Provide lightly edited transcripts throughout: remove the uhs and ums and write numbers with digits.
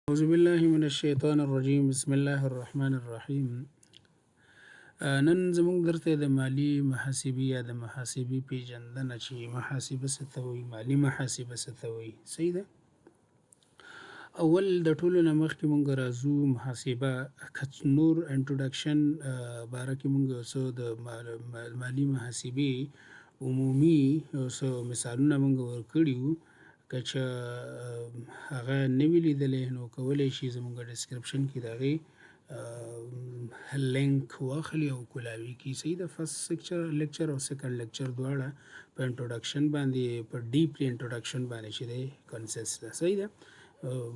أعوذ بالله من الشیطان الرجیم بسم الله الرحمن الرحیم. نن زموږ درته د مالی محاسبې یا د محاسبې پیژندنه چې محاسبه څه ته وایي، مالي محاسبه څه ته وایي. صحیح ده. اول د ټولو نه مخکې مونږ راځو محاسبه نور انټروډکشن باره کې مونږ څه د مالي محاسبې عمومي څه مثالونه مونږ ورکړي وو. که چې هغه نه وي لیدلی نو کولی شي زموږ ډسکرپشن کې د هغې لینک واخلي او کولاوي کړي. صحیح ده. فرست لیکچر او سیکنډ لیکچر دواړه په انټروډکشن باندې په ډیپلی انټروډکشن باندې چې دی کنسیسټ ده. صحیح ده.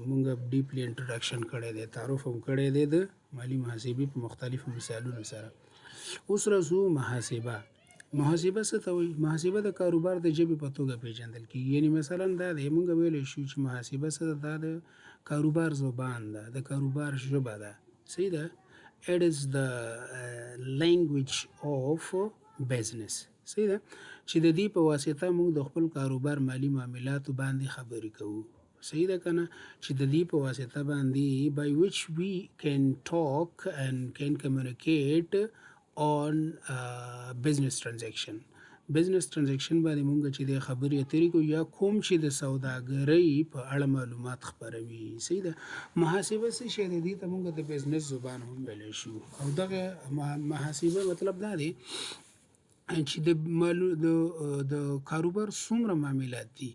مونږ ډیپلی انټروډکشن کړی دی، تعارف هم کړی دی د مالي محاسبې په مختلفو مثالونو سره. اوس راځو محاسبه. محاسبه څه ته وایي؟ محاسبه د کاروبار د ژبې په توګه پیژندل کېږي. یعنې مثلا دا دی مونږ ویلی شو چې محاسبه څه ده، دا د کاروبار زبان ده، د کاروبار ژبه ده. صحیح ده. It is the language of business. صحیح ده چې د دې په واسطه موږ د خپل کاروبار مالي معاملاتو باندې خبرې کوو. صحیح ده که نه، چې د دې په واسطه باندې by which we can talk and can communicate on business transaction. بزنس ترانزیکشن باندې مونږ چې د خبرې اترې کوو یا کوم چې د سوداګرۍ په اړه معلومات خپروي. صحیح ده. محاسبه څه شی دی؟ دې ته مونږ د بزنس زبان هم ویلی شو. او دغه محاسبه مطلب دا دی چې د کاروبار څومره معاملات دي،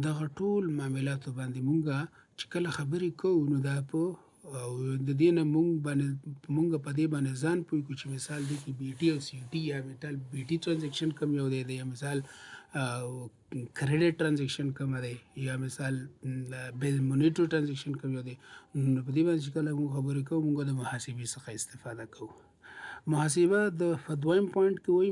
دغه ټول معاملاتو باندې مونږ چې کله خبرې کوو نو دا په او د دې نه مونږ په دې باندې ځان پوه کړو چې مثال دی کې بي ټي او سی ټي یا مثال بي ټي ترانزیکشن کوم یو دی یا مثال کریډټ ترانزیکشن کوم دی یا مثال مونیټو ترانزیکشن کوم یو دی. نو په دې باندې چې کله مونږ خبرې کوو مونږ د محاسبې څخه استفاده کوو. محاسبه د دویم پوینټ کې وایي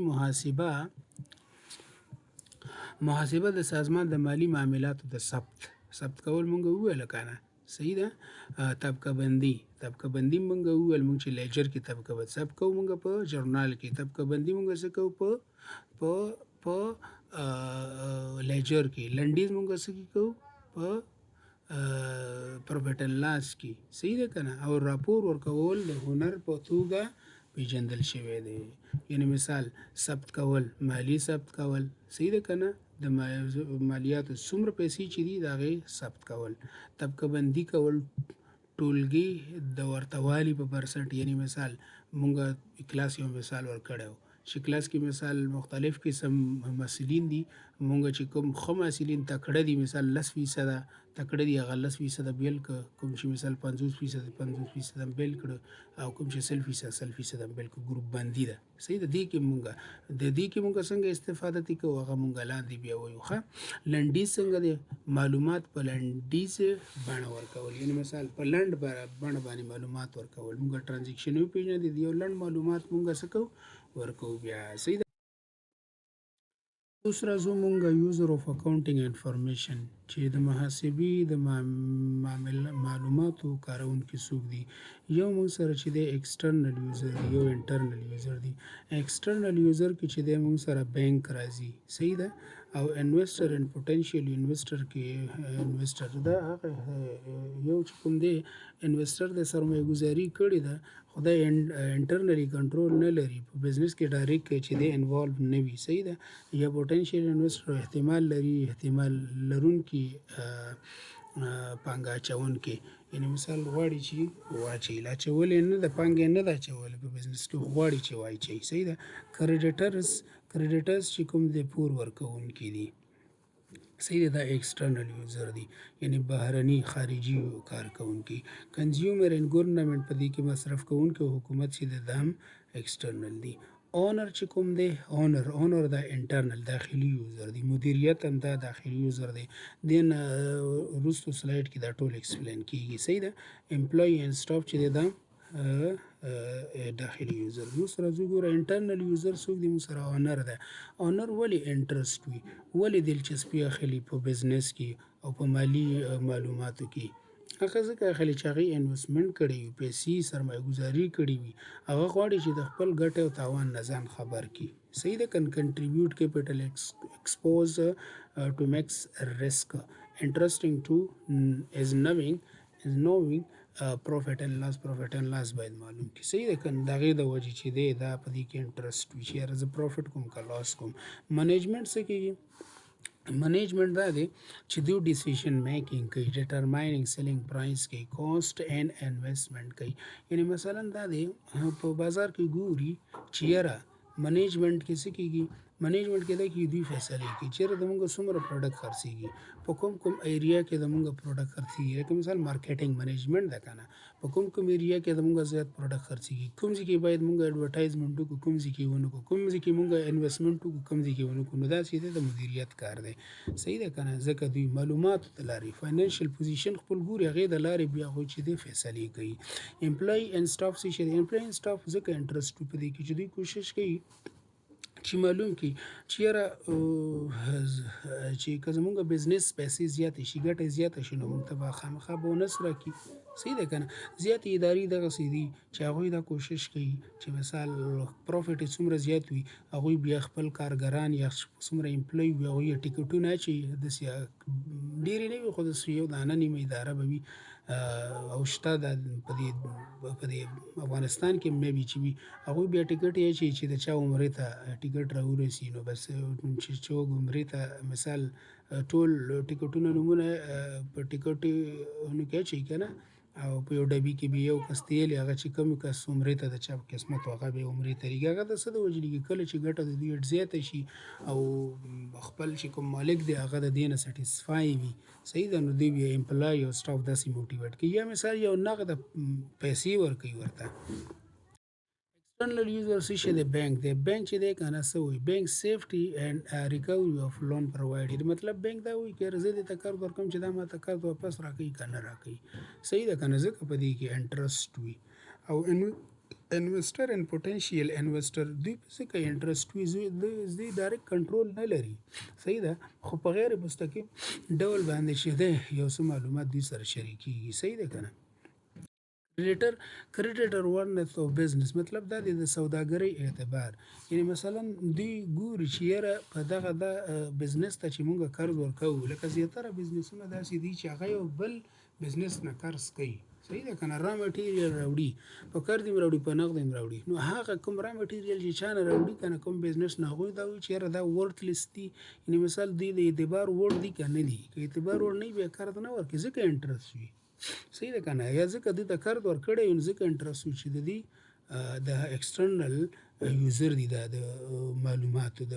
محاسبه د سازمان د مالي معاملاتو د ثبت کول مونږ وویل که نه. صحیح ده. طبقه بندي مونږ وویل مونږ چې لیجر کې طبقه بندي ثبت کوو، مونږ په ژورنال کې طبقه بندي مونږ څه کوو په لیجر کې، لنډیز مونږ څه کوو په پروفیټ اینډ لاس کې. صحیح ده که نه. او راپور ورکول د هنر په توګه پیژندل شوی دی. یعنې مثال ثبت کول، مالی ثبت کول. صحیح ده که نه. د مالیاتو څومره پیسې چې دي د هغې ثبت کول، طبقه بندي کول، ټولګي د ورته والي په بنسټ. یعنې مثال مونږ کلاس یو مثال ورکړی و چې کلاس کې مثال مختلف قسم محصلین دي. مونږ چې کوم ښه محصلین تکړه دي مثال 10% تکړه دي هغه 10% بیل کړه، کوم چې مثال 50% بیل کړه او کوم چې 100% بیل کړه. ګروپ بندي ده. صحیح ده. دې کې مونږ څنګه استفاده کوو هغه مونږ لاندې بیا وایو. ښه لنډیز څنګه دی؟ معلومات په لنډیز بڼه ورکول. یعنې مثال په لنډ بڼه باندې معلومات ورکول. مونږ ترانزیکشن وپېژنو د یو لنډ معلومات مونږ څه کوو ورکوو بیا. صحیح ده. اوس راځو مونږ یوزر اف اکاونټینګ انفارمیشن چې د محاسبې د معلوماتو کارونکي څوک دي. یو مونږ سره چې دی ایکسټرنل یوزر دی، یو انټرنل یوزر دی. ایکسټرنل یوزر کې چې دی مونږ سره بینک راځي. صحیح ده. او انویسټر اینډ پوټینشیل انویسټر کې انویسټر دا هغه یو چې کوم دی انویسټر د سرمایه ګزاري کړې ده خو دا انټرنلی کنټرول نه لري، په بزنس کې ډایرکټ چې دی انوالو نه وي. صحیح ده. یا پوټینشیل انویسټر احتمال لرونکي پانګه اچوونکي. یعنې مثال غواړي چې واچوي، اچولې نه ده، پانګه نه ده اچولې په بزنس کې، غواړي چې واچوي. صحیح ده. کریډیټرز چې کوم دی پور ورکوونکي دي. صحیح ده. دا ایکسټرنل یوزر دی، یعنې بهرني خارجي کارکوونکي. کنزیومر اینډ ګورنمنټ په دې کې مصرف کوونکي او حکومت چې دی دا هم ایکسټرنل دی. اونر چې کوم دی اونر دا انټرنل داخلي یوزر دی. مدیریت هم دا داخلي یوزر دی. دین وروستو سلایډ کې دا ټول ایکسپلین کیږي. صحیح ده. امپلوي اینډ سټاف چې دی دا داخلي یوزر. نو سره زه ګوره انټرنل یوزر څوک دی؟ مو سره اونر ده. اونر ولې انټرسټ وي، ولې دلچسپي اخلي په بزنس کې او په مالي معلوماتو کې؟ هغه ځکه اخلي چې هغې انویسټمنټ کړی وي، پیسې سرمایه ګزاري کړې وي. هغه غواړي چې د خپل ګټې او تاوان نه ځان خبر کړي. صحیح ده. کنټریبیوټ کیپیټل ایکسپوز ټو میکس ریسک انټرسټینګ ټو از نوینګ knowing profit and loss باید معلوم کی صحیح ده کنه دغه د وجې چې دی دا په دې کې انټرست وي چې یاره زه پروفټ کوم که لاس کوم منیجمنټ څه کېږي منیجمنٹ دا دی چې دوی ډیسیژن میکینګ کوي ډیټرماینینګ سیلینګ پرایس کوي کاسټ اینڈ انویسټمنټ کوي یعنی مثلا دا دی په بازار کې ګوري چې یاره منیجمنٹ کې څه کېږي منیجمنٹ کې دا کې دوی فیصله کوي چې د موږ څومره پروډکټ خرڅېږي په کوم ایریا کې د موږ پروډکټ خرڅېږي لکه مثال مارکیټینګ منیجمنٹ ده که نه په کوم ایریا کې د موږ زیات پروډکټ خرڅېږي کوم ځای کې باید موږ اډورټایزمنټ وکړو کوم ځای کې ونه کړو کوم ځای کې موږ انویسټمنټ وکړو کوم ځای کې ونه کړو نو دا چې دی د مدیریت کار دی صحیح ده که نه ځکه دوی معلوماتو د لارې فاینانشل پوزیشن خپل ګوري هغې د لارې بیا هغوی چې دی فیصلې کوي امپلای اینډ سټاف څه شی دی امپلای اینډ سټاف ځکه انټرسټ وي په دې کې چې دوی کوشش کوي چې معلوم کړي چې یاره چې که زمونږ بزنس پیسې زیاتې شي ګټه زیاته شي نو موږ ته به خامخا بونس راکړي صحیح ده که نه زیاتې ادارې دغسې دي چې هغوی دا کوشش کوي چې مثال پروفیټ یې څومره زیات وي هغوی بیا خپل کارګران یا څومره امپلای وي هغوی یې ټیکټونه اچوي داسې ډېرې نه وي خو داسې یو دانه نیمه اداره به وي او شته په دې افغانستان کې مې بي چې وي هغوی بیا ټیکټ یې اچوي چې د چا عمرې ته ټیکټ راورسي نو بس چې څوک عمرې ته مثال ټول ټیکټونه نومونه په ټیکټونو کې اچوي که نه او په یو ډبي کې به یو کس تیلي هغه چې کوم کس عمرې ته د چا په قسمت و هغه به عمرې ته لېږي هغه د څه د وجې لېږي کله چې ګټه د دوی زیاته شي او خپل چې کوم مالک دی هغه د دې نه سټیسفای وي صحیح ده نو دوی بیا امپلای او سټاف داسې موټیویټ کوي یا مثال یو نغده پیسې ورکوي ورته external user څه شی دی بینک دی بینک چې دی که نه څه وایي بینک سیفټي اینډ ریکوري اف لون پرووایډ مطلب بینک دا وایي که زه دې ته قرض ورکوم چې دا ما ته قرض واپس راکوي که نه راکوي صحیح ده که نه ځکه په دې کې انټرسټ وي او انویسټر اینډ پوټینشیل انویسټر دوی په څه کوي انټرسټ وي دوی ډایرکټ کنټرول نه لري صحیح ده خو په غیر مستقیم ډول باندې چې دی یو څه معلومات دوی سره شریکېږي صحیح ده که نه کریډیټر ورنث او بزنس مطلب دا دی د سوداګرۍ اعتبار یعنی مثلا دوی ګوري چې یاره په دغه د بزنس ته چې مونږ قرض ورکوو لکه زیاتره بزنسونه داسې دي چې هغه یو بل بزنس نه قرض کوي صحیح ده که نه را مټیریل راوړي په قرض یې راوړي په نغد یې راوړي نو هغه کوم را مټیریل چې چا نه راوړي که نه کوم بزنس نه هغوی دا وایي چې یاره دا ورتلس دي یعنی مثال دوی د اعتبار وړ دي که نه دي که اعتبار وړ نه وي بیا قرض نه ورکوي ځکه انټرسټ وي صحیح ده که نه یا ځکه دوی ته قرض ورکړی وي نو ځکه انټرسټ وي چې د دې د ایکسټرنل یوزر دي د معلوماتو د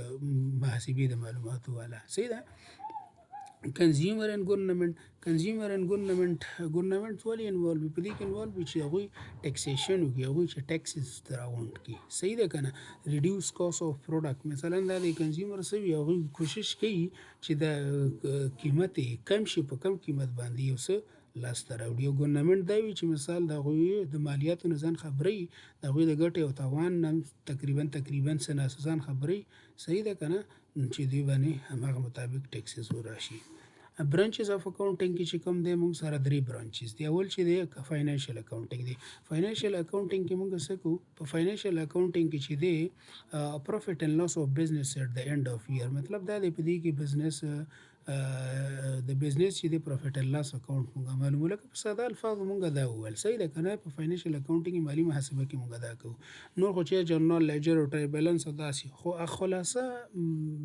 محاسبې د معلوماتو والا صحیح ده کنزیومر اینډ ګورنمنټ ولې انوالو وي په دې کې انوالو وي چې هغوی ټیکسیشن وکړي هغوی چې ټیکسز راونډ کړي صحیح ده که نه ریډیوس کاست آف پروډکټ مثلا دا د کنزیومر څه وي هغوی کوشش کوي چې د قیمت یې کم شي په کم قیمت باندې یو څه لاسته راوړي او ګورنمنټ دا وي چې مثال د هغوی د مالیاتو نه ځان خبري د هغوی د ګټې او تاوان نه تقریبا څه نه ځان خبري صحیح ده که نه چې دوی باندې هماغه مطابق ټیکسز وراشي برانچز اف اکاونټینګ کې چې کوم دی موږ سره 3 برانچز دی اول چې دی فاینانشل اکاونټینګ دی فاینانشل اکاونټینګ کې موږ څه کوو په فاینانشل اکاونټینګ کې چې دی پروفیټ اینډ لاس اف بزنس ایٹ د اینډ اف ایئر مطلب دا دی په دې کې بزنس د بزنس چې دی پروفیټ اینډ لاس اکاونټ موږ معلومو لکه په ساده الفاظو موږ دا وویل صحیح ده که نه په فاینانشل اکاونټینګ مالي محاسبه کې موږ دا کوو نور خو چې جرنال لیجر او ټرای بیلانس او داسې خو خلاصه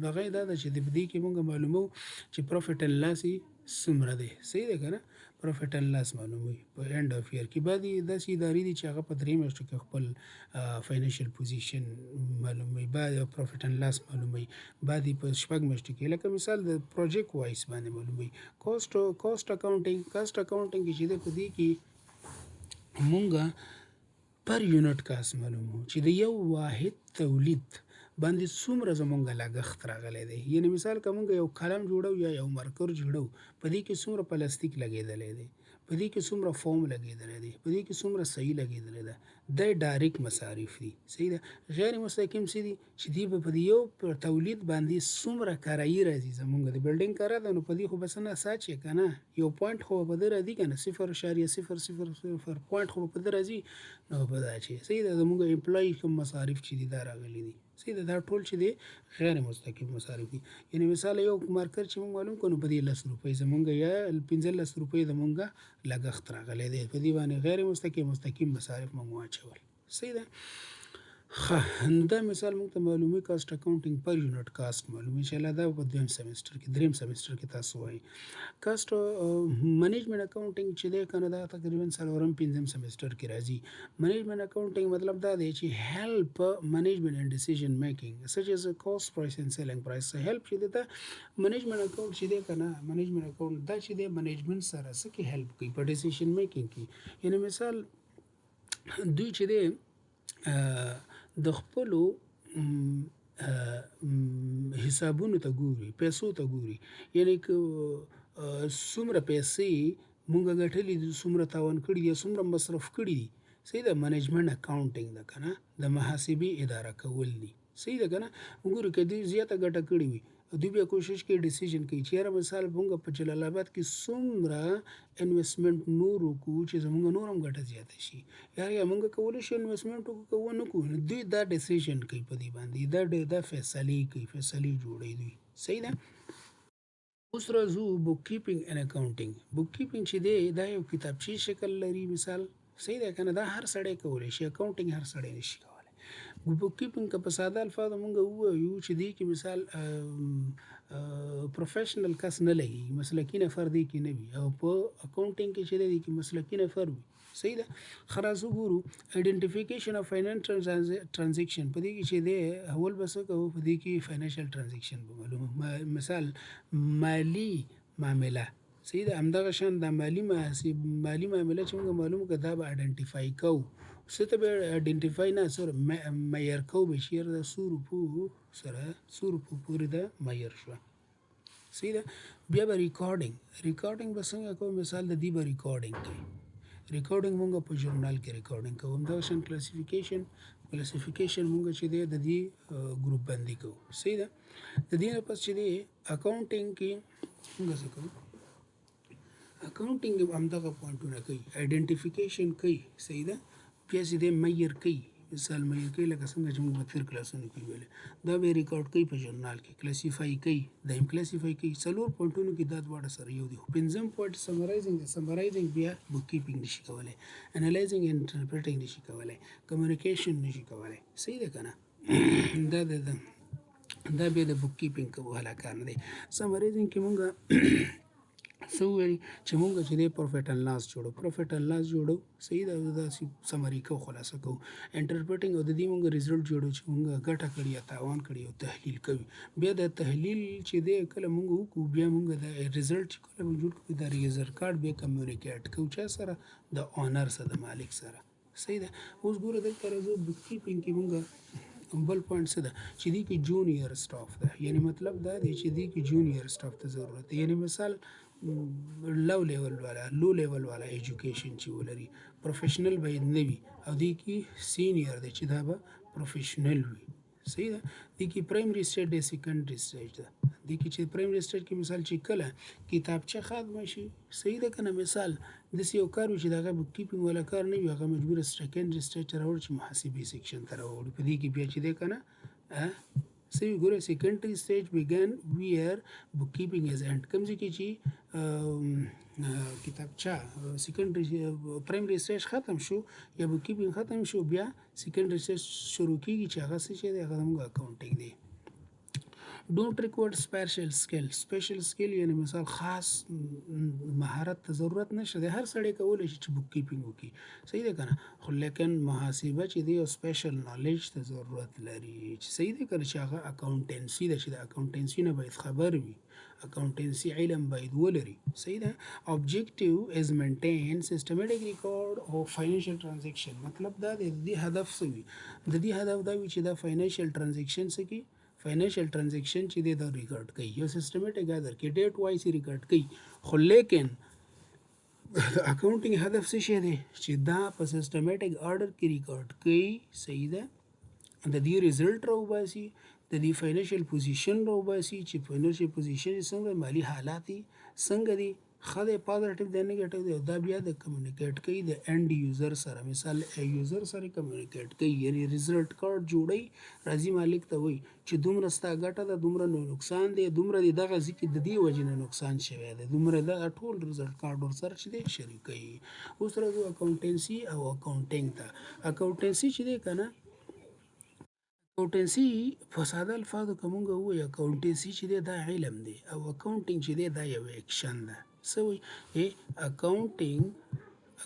هغه دا ده چې د دې کې موږ معلومو چې پروفیټ اینډ لاس څومره دی صحیح ده که نه پروفیټ اینډ لاس معلوموي په اینډ اف ایئر کې بعد داسې ادارې دي چې هغه په 3 میاشتو کې خپل فاینانشل پوزیشن معلوموي بعد پروفیټ اینډ لاس معلوموي بعد په 6 میاشتو کې لکه مثال د پروجیکټ وایس باندې معلوموي کاست اکاونټینګ کې چې په دې کې مونږ پر یونټ کاست معلومو چې د یو واحد تولید باندې څومره زمونږ لګښت راغلی دی یعنی مثال که مونږ یو قلم جوړو یا یو مارکر جوړو په دې کې څومره پلاستیک لګېدلی دی په دې کې څومره فوم لګېدلی دی په دې کې څومره صحیح لګېدلی ده دا ډایرکټ مصارف دي صحیح ده غیر مستقیم څه دي چې دوی به په دې یو تولید باندې څومره کرایي راځي زمونږ د بلډینګ کاره ده نو په دې خو بس نه ساچې که نه یو پوینټ خو په ده راځي که نه 0.00 پوینټ خو په ده راځي نو په دا چې صحیح ده زمونږ امپلای کوم مصارف چې دي دا راغلي دي صحیح ده. دا ټول چې دی غیر مستقیم مصارف دي. یعنی مثال یو مارکر چې موږ معلوم کړو په دې 10 روپۍ زمونږ یا 15 روپۍ زمونږ لګښت راغلی دی، په دې باندې غیر مستقیم مصارف موږ واچول. صحیح ده. ښه، نو دا مثال موږ ته معلومي کاسټ اکاونټینګ پر یونټ کاسټ معلومي چې الله دا په دریم سمستر کې تاسو وایي. کاسټ منیجمنت اکاونټینګ چې دی کنه دا تقریبا څلورم پنځم سمستر کې راځي. منیجمنت اکاونټینګ مطلب دا دی چې هیلپ منیجمنت اینڈ ډیسیژن میکینګ سچ از کاست پرایس اینڈ سیلینګ پرایس. هیلپ چې دی دا منیجمنت اکاونټ چې دی کنه منیجمنت اکاونټ دا چې دی منیجمنت سره څه کې هیلپ کوي په ډیسیژن میکینګ کې. یعنی مثال دوی چې دی د خپلو حسابونو ته ګوري، پیسو ته ګوري، یعنی که څومره پیسې مونږ ګټلې دي، څومره تاوان کړي دي، څومره مصرف کړي دي. صحیح ده. منیجمنت اکاونټینګ ده کنه د محاسبې اداره کول دي. صحیح ده کنه. وګورئ که دوی زیاته ګټه کړې وي دوی بیا کوشش کوي ډیسیژن کوي چې یاره مثال مونږ په جلال آباد کې څومره انویسټمنټ نور وکړو چې زمونږ نور هم ګټه زیاته شي، یا مونږ کولی شو انویسټمنټ وکړو که ونه کړو. دوی دا ډیسیژن کوي په دې باندې، دا فیصلې کوي، فیصلې جوړوي دوی. صحیح ده. اوس راځو بک کیپینګ اینډ اکاونټینګ. بک کیپینګ چې دی دا یو کتابچې شکل لري مثال. صحیح ده کنه. دا هر سړی کولی شي، اکاونټینګ هر سړی نشي کولی. بک کیپینګ که په ساده الفاظو مونږ ووایو چې دی کې مثال پروفیشنل کس نه لګي، مسلکي نفر دی کې نه وي، او په اکاونټینګ کې چې دی کې مسلکي نفر وي. صحیح ده. خلاص وګورو آیډنټیفیکیشن اف فاینانشل ترانزیکشن. په دې کې چې دی اول به څه کوو، په دې کې فاینانشل ترانزیکشن به معلومه، مثال مالی معامله. صحیح ده. همدغه شان د مالی معامله چې موږ معلومه کړه دا به آیډنټیفای کوو. څه ته به آیډنټیفای نه سره معیار کوو به چې د 100 روپو سره 100 روپو پورې د معیار شوه. صحیح ده. بیا به ریکارډینګ به څنګه کوو، مثال د دې به ریکارډینګ کوي. ریکارډینګ مونږ په ژورنال کې ریکارډینګ کوو. همدغه شان کلاسیفیکیشن مونږ چې دی د دې ګروپ بندي کوو. صحیح ده. د دې نه پس چې دی اکاونټینګ کې مونږ څه کوو، اکاونټینګ همدغه پوینټونه کوي، آیډنټیفیکیشن کوي. صحیح ده. بیا چې دی معیار کوي، مثال معیار کوي لکه څنګه چې موږ تیر کلاسونو کې ویل، دا به ریکارډ کوي په ژورنال کې، کلاسیفای کوي، دایم کلاسیفای کوي. څلور پوینټونو کې دا دواړه سره یو دي. پنځم پوینټ سمرایزینګ دی. سمرایزینګ بیا بک کیپینګ نشي کولی، انالایزینګ اینډ انټرپریټینګ نشي کولی، کمیونیکیشن نشي کولی. صحیح ده کنه. دا بیا د بک کیپینګ والا کار نه دی. سمرایزینګ کې مونږ څه وویل چې مونږ چې دی پروفیټ اینډ لاس جوړو. صحیح ده. دا سمري کوو، خلاصه کوو. انټرپریټینګ او د دې مونږ ریزلټ جوړو چې مونږ ګټه کړې یا تاوان کړی او تحلیل کوي. بیا د تحلیل چې دی کله مونږ وکړو بیا مونږ د ریزلټ چې کله جوړ کړو د ریزلټ کارت بیا کمیونیکیټ کوو چا سره، د اونر سره، د مالک سره. صحیح ده. اوس ګوره دلته راځو بک کیپینګ کې مونږ بل پوینټ څه ده چې دې کې جونیئر سټاف ده. یعنی مطلب دا دی چې دې کې جونیئر سټاف ته ضرورت دی. یعنی مثال لو لیول والا ایجوکیشن چې ولري، پروفیشنل باید نه وي، او دې کې سینیئر دی چې دا به پروفیشنل وي. صحیح ده. دې کې پرایمري سټیج دی، سیکنډري سټیج ده. دې کې چې پرایمري سټیج کې مثال چې کله کتابچه ختمه شي، صحیح ده کنه، مثال داسې یو کار وي چې د هغه بک کیپینګ والا کار نه وي، هغه مجبوره سیکنډري سټیج ته راوړي چې محاسبې سیکشن ته راوړي. په دې کې بیا چې دی کنه صحیح ګوره سیکنډري سټیج بیګن ویر بک کیپینګ از اینډ. کوم ځای کې چې کتابچه سیکنډري پرایمري سټیج ختم شو یا بک کیپینګ ختم شو، بیا سیکنډري سټیج شروع کیږي چې هغه څه چې دی هغه زموږ اکاونټینګ دی. ډونټ ریکوارډ سپیشل سکل یعنی مثال خاص مهارت ته ضرورت نشته دی، هر سړی کولی شي چې بک کیپینګ وکړي. صحیح ده کنه. خو لیکن محاسبه چې دی یو سپیشل نالیج ته ضرورت لري چې صحیح ده کنه چې هغه اکاونټنسي ده چې د اکاونټنسي نه باید خبر وي، اکاونټنسي علم باید ولري. صحیح ده. objective is maintain systematic record of financial transaction. مطلب دا د دې هدف څه وي، د دې هدف دا وي چې دا فاینانشل ترانزیکشن څه کی، فاینانشل ترانزیکشن چې دی دا ریکارډ کوي، یو سیستمیټک اگر کې ډیټ وایز ریکارډ کوي. خو لیکن اکاونټینګ هدف څه شی دی چې دا په سیستمیټک آرډر کې ریکارډ کوي. صحیح ده. د دې ریزلټ راوباسي، د دې فاینانشل پوزیشن راوباسي چې فاینانشل پوزیشن څنګه، مالی حالات څنګه دي، ښه دی پازیټیو دی نیګیټیو دی دا بیا د کمیونیکیټ کوي د اینډ یوزر سره مثال یوزر سره کمیونیکیټ کوي یعنی ریزلټ کارت جوړي راځي مالک ته وایي چې دومره ستا ګټه ده دومره نقصان دی دومره د دغه ځکه د دې وجې نه نقصان شوی دی دومره دغه ټول ریزلټ کارت ورسره چې دی شریکوي. اوس راځو اکاونټنسي او اکاونټینګ ته. اکاونټنسي چې دی که نه اکاونټنسي په ساده الفاظو که مونږ ووایو اکاونټنسي چې دی دا علم دی او اکاونټینګ چې دی دا یو اکشن ده. څه وایي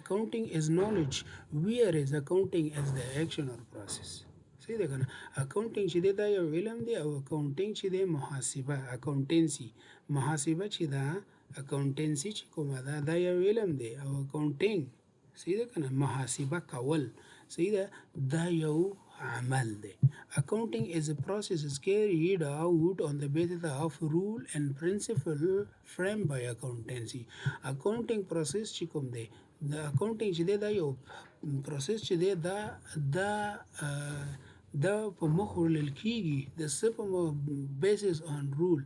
accounting is knowledge whereas accounting is the action or process. صحیح ده که نه اکاونټینګ چې دی دا یو علم دی او اکاونټینګ چې دی محاسبه اکاونټنسي محاسبه چې ده اکاونټنسي چې کومه ده دا یو علم دی او اکاونټینګ صحیح ده که نه محاسبه کول صحیح ده دا یو عمل دی. Accounting is a process is carried out on the basis of rule and principle framed by accountancy. Accounting process چې کوم دی د اکاونټینګ چې دی دا یو پروسس چې دی دا په مخ وړل کیږي د څه په بیسس آن رول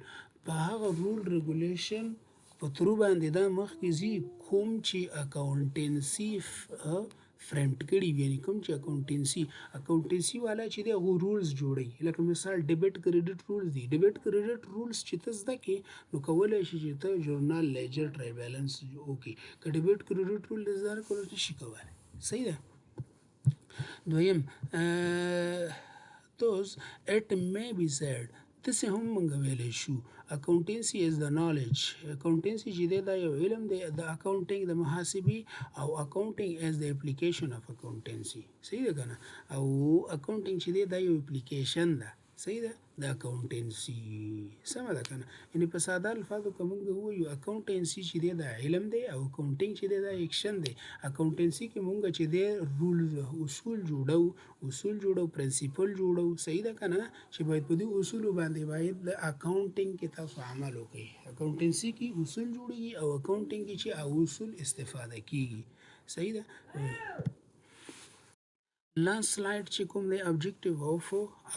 په هغه رول ریګولیشن په ترو باندې دا مخکې ځي کوم چې اکاونټنسي فریم کړي یعنی کوم چې اکاونټنسي والا چې دی هغه رولز جوړوي لکه مثال ډیبټ کریډټ رولز دي ډیبټ کریډټ رولز چې ته زده کې نو کولی شي چې ته ژورنال لیجر ټرای بیلانس وکړي که ډیبټ کریډټ رول زده کول نشي کولی صحیح ده. دویم thus it may be said داسې هم موږ ویلی شو اکاونټنسي از د نالج اکاونټنسي چې دی دا یو علم دی د اکاونټینګ د محاسبې او اکاونټینګ از د اپلیکیشن اف اکاونټنسي صحیح ده که نه او اکاونټینګ چې دی دا یو اپلیکیشن ده صحیح ده د اکاونټنسي سمه ده که نه یعنې په ساده الفاظو که موږ ووایو اکاونټنسي چې دی دا علم دی او اکاونټینګ چې دی دا اکشن دی. اکاونټنسي کې موږ چې دی رول اصول جوړو پرنسپل جوړو صحیح ده که نه چې باید په دې اصولو باندې باید د اکاونټینګ کې تاسو عمل وکړئ. اکاونټنسي کې اصول جوړېږي او اکاونټینګ کې چې اصول استفاده کیږي صحیح ده. لاست سلاید چې کوم دی objective of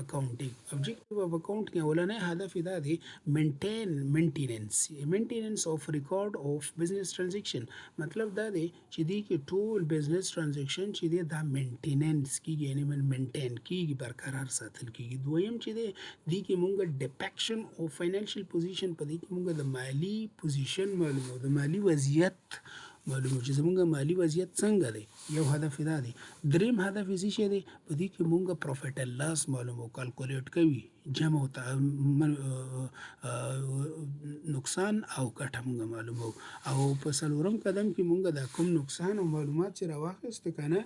accounting objective of accounting اولنی هدف دا دی maintenance of record of business transaction مطلب دا دی چې دی کې ټول business transaction چې دی دا maintenance کیږي یعنی maintain کیږي برقرار ساتل کیږي. دویم چې دی کې مونږ depiction of financial position په دې کې مونږ د مالی پوزیشن معلومو د مالی وضعیت معلومو چې زمونږ مالی وضعیت څنګه دی یو هدف دا دی. دریم هدف یې څه دی په دې کې مونږ پروفیټ اند لاس معلومو کالکولیټ کوي جمع او نقصان او ګټه مونږ معلومو او په څلورم قدم کې مونږ دا کوم نقصان او معلومات چې راواخیسته که نه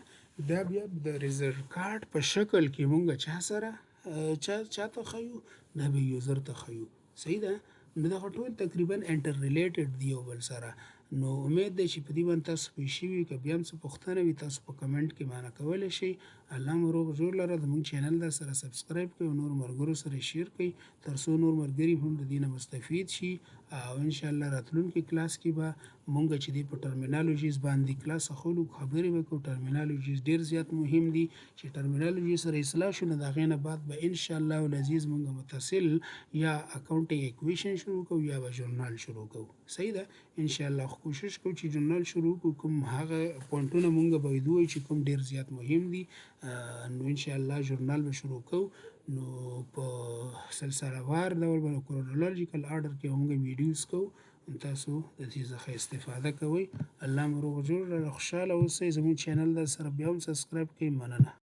دا بیا د ریزلټ کارت په شکل کې مونږ چا سره چاته ښیو دا به یوزر ته ښیو صحیح ده. نو دغه ټول تقریبا انټر ریلیټډ دی یو بل سره. نو امید دی چې په دې باندې تاسو پوه شوي وي که بیا هم څه پوښتنه وي تاسو په کمنټ کې مانه کولی شئ. الله مو روغ جوړ لره زموږ چینل دا سره سبسکرایب کړئ او نور ملګرو سره شیر کړئ تر څو نور ملګري هم د دې نه مستفید شي او انشاءالله راتلونکي کلاس کې به مونږ چې دی په ټرمینالوژیز باندې کلاس اخلو خبرې وکړو. ټرمینالوژیز ډېر زیات مهم دي چې ټرمینالوژي سره اصلاح شو نو د هغې نه بعد به انشاءالله العزیز مونږ متصل یا اکاونټینګ اکویشن شروع کوو یا به ژورنال شروع کوو صحیح ده. انشاءالله کوشش کوو چې ژورنال شروع کوو کوم هغه پوینټونه مونږ باید ووایو چې کوم ډېر زیات مهم دي نو انشاءالله ژورنال به شروع کوو. نو په سلسله وار ډول به کرونولوژیکل آرډر کې مونږ ویډیوز کوو تاسو د دې څخه استفاده کوئ. الله مو روغ جوړ خوشحاله اوسئ. زموږ چینل در سره بیا هم سبسکرایب کړئ. مننه.